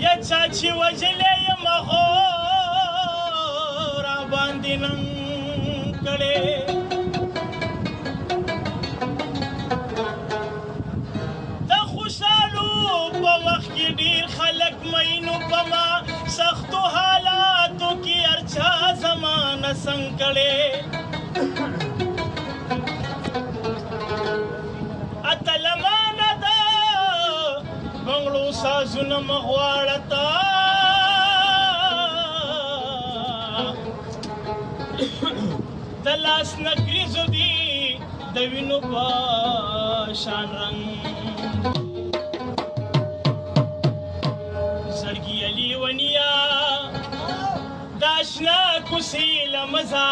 یا چا چې وجلې یم خو را باندې ننګ کړې د خوشحالو په وخت کې ډېر خلک مینو په ما سختو حالاتو کې هر چا زمانه څنګ کړې اتلمانه ده بنګړو سازونه مغواړه تا د لاس نګریزو دي د وینو په شان رنګ زړګي علي ونیا د اشنا کوڅې لمزه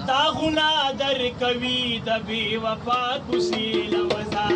داغونه درکوي د بې وفا کوڅې لمزه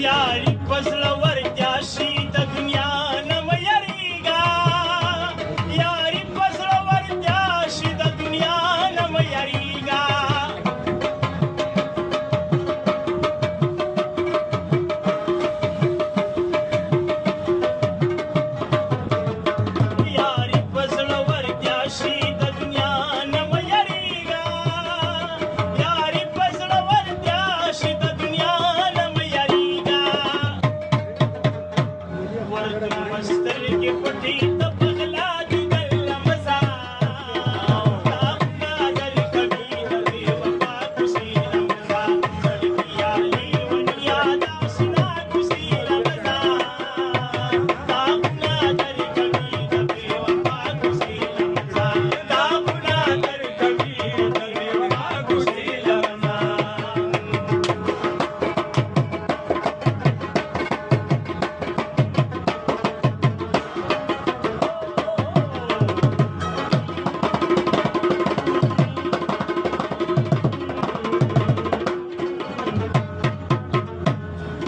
یاری پزړه ورتیا شي د دنیا نه مه یریږه یاری پزړه ورتیا شي د دنیا نه مه یریږه یاری پزړه ورتیا شي د دنیا نه مه یریږه یاری پزړه ورتیا شي د دنیا سترګې پټې ته پغلا دي د لمزه داغونه درکوي د بې وفا کوڅې لمزه زړګي علي ونیا د اشنا کوڅې لمزه داغونه درکوي د بې وفا کوڅې لمزه داغونه درکوي د بې وفا کوڅې لمزه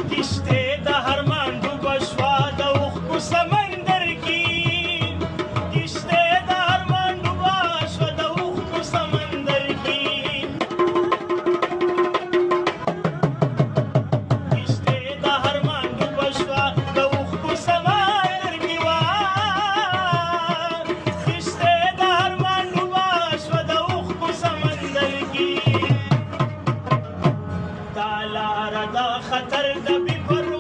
کشته د هرمان ډوبه شوه د اوښکو سمندر کې کشته د هرمان ډوبه شوه د اوښکو سمندر کې کشته د هرمان ډوبه شوه د اوښکو سمندر کې کشته د هرمان ډوبه شوه د اوښکو سمندر کې دا لاره د خطر د بې پروا